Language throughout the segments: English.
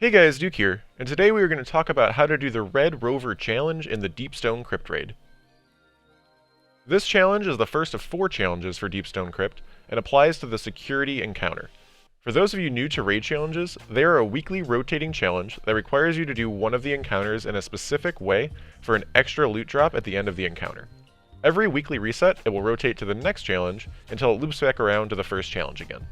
Hey guys, Duke here, and today we are going to talk about how to do the Red Rover challenge in the Deep Stone Crypt raid. This challenge is the first of 4 challenges for Deep Stone Crypt, and applies to the security encounter. For those of you new to raid challenges, they are a weekly rotating challenge that requires you to do one of the encounters in a specific way for an extra loot drop at the end of the encounter. Every weekly reset, it will rotate to the next challenge until it loops back around to the first challenge again.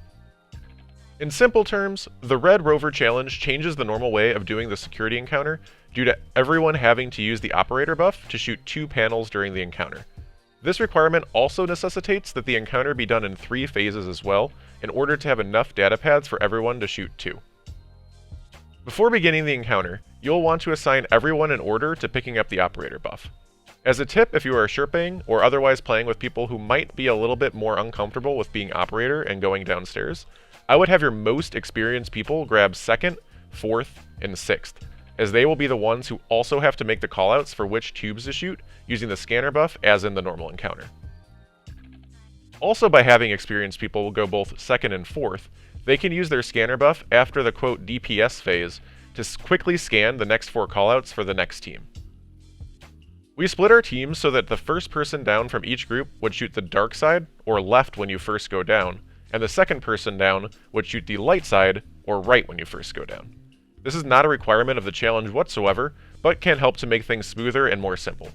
In simple terms, the Red Rover challenge changes the normal way of doing the security encounter due to everyone having to use the operator buff to shoot 2 panels during the encounter. This requirement also necessitates that the encounter be done in 3 phases as well, in order to have enough data pads for everyone to shoot 2. Before beginning the encounter, you'll want to assign everyone in order to picking up the operator buff. As a tip, if you are Sherping or otherwise playing with people who might be a little bit more uncomfortable with being operator and going downstairs, I would have your most experienced people grab 2nd, 4th, and 6th, as they will be the ones who also have to make the callouts for which tubes to shoot using the scanner buff as in the normal encounter. Also, by having experienced people go both 2nd and 4th, they can use their scanner buff after the quote DPS phase to quickly scan the next 4 callouts for the next team. We split our teams so that the first person down from each group would shoot the dark side, or left when you first go down, and the second person down would shoot the light side, or right when you first go down. This is not a requirement of the challenge whatsoever, but can help to make things smoother and more simple.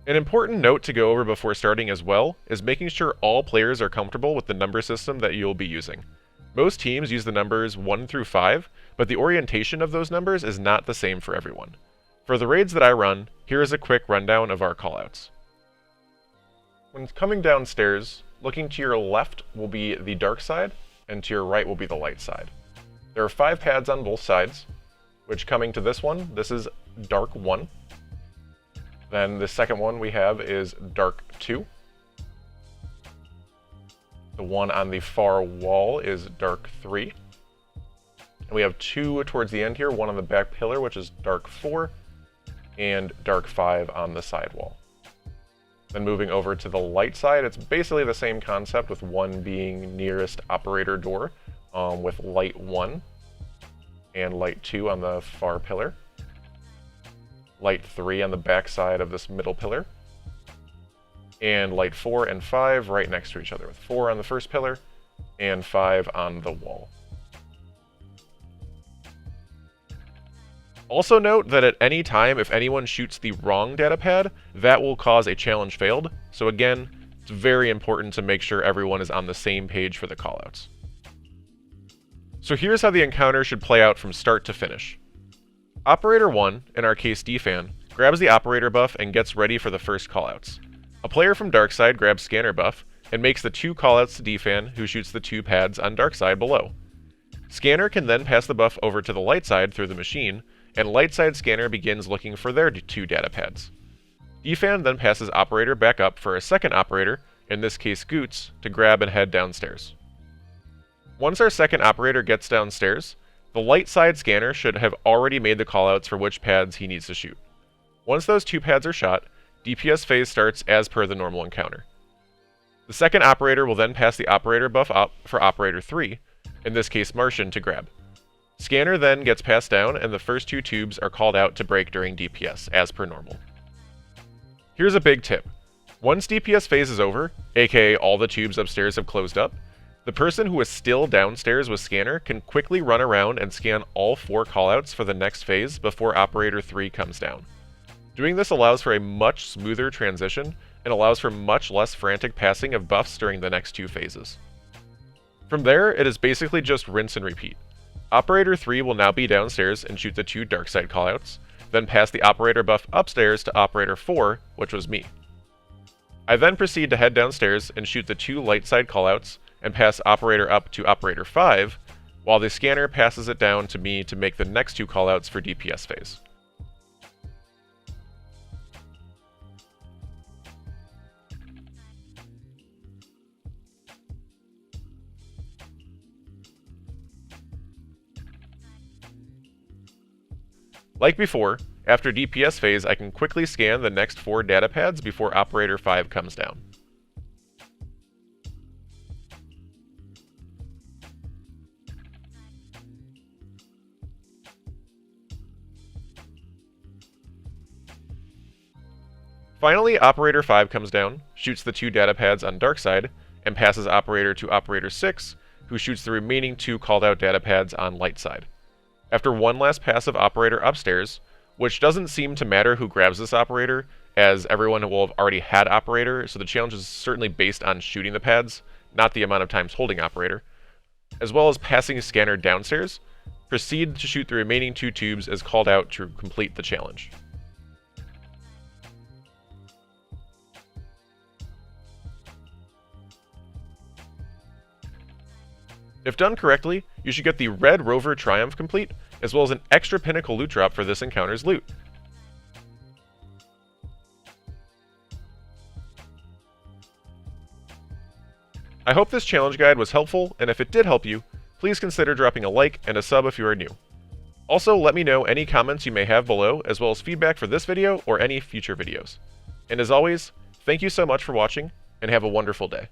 An important note to go over before starting as well is making sure all players are comfortable with the number system that you'll be using. Most teams use the numbers 1 through 5, but the orientation of those numbers is not the same for everyone. For the raids that I run, here is a quick rundown of our callouts. When coming downstairs, looking to your left will be the dark side, and to your right will be the light side. There are 5 pads on both sides, which coming to this one, this is dark 1. Then the second one we have is dark 2. The one on the far wall is dark 3. And we have 2 towards the end here, one on the back pillar, which is dark 4, and dark 5 on the side wall. Then moving over to the light side, it's basically the same concept, with 1 being nearest operator door, with light 1 and light 2 on the far pillar. Light 3 on the back side of this middle pillar. And light 4 and 5 right next to each other, with 4 on the first pillar and 5 on the wall. Also note that at any time, if anyone shoots the wrong data pad, that will cause a challenge failed. So again, it's very important to make sure everyone is on the same page for the callouts. So here's how the encounter should play out from start to finish. Operator 1, in our case DFan, grabs the operator buff and gets ready for the first callouts. A player from Darkside grabs scanner buff and makes the 2 callouts to DFan, who shoots the 2 pads on Darkside below. Scanner can then pass the buff over to the light side through the machine, and light side scanner begins looking for their 2 data pads. DFan then passes operator back up for a second operator, in this case Goots, to grab and head downstairs. Once our second operator gets downstairs, the light side scanner should have already made the callouts for which pads he needs to shoot. Once those 2 pads are shot, DPS phase starts as per the normal encounter. The second operator will then pass the operator buff up for operator 3, in this case Martian, to grab. Scanner then gets passed down, and the first 2 tubes are called out to break during DPS, as per normal. Here's a big tip. Once DPS phase is over, aka all the tubes upstairs have closed up, the person who is still downstairs with Scanner can quickly run around and scan all 4 callouts for the next phase before Operator 3 comes down. Doing this allows for a much smoother transition, and allows for much less frantic passing of buffs during the next 2 phases. From there, it is basically just rinse and repeat. Operator 3 will now be downstairs and shoot the 2 dark side callouts, then pass the operator buff upstairs to Operator 4, which was me. I then proceed to head downstairs and shoot the 2 light side callouts, and pass operator up to operator 5, while the scanner passes it down to me to make the next 2 callouts for DPS phase. Like before, after DPS phase, I can quickly scan the next 4 data pads before Operator 5 comes down. Finally, Operator 5 comes down, shoots the 2 data pads on dark side, and passes Operator to Operator 6, who shoots the remaining 2 called out data pads on light side. After one last pass of Operator upstairs, which doesn't seem to matter who grabs this Operator, as everyone will have already had Operator, so the challenge is certainly based on shooting the pads, not the amount of times holding Operator, as well as passing Scanner downstairs, proceed to shoot the remaining 2 tubes as called out to complete the challenge. If done correctly, you should get the Red Rover Triumph complete, as well as an extra pinnacle loot drop for this encounter's loot. I hope this challenge guide was helpful, and if it did help you, please consider dropping a like and a sub if you are new. Also, let me know any comments you may have below, as well as feedback for this video or any future videos. And as always, thank you so much for watching, and have a wonderful day.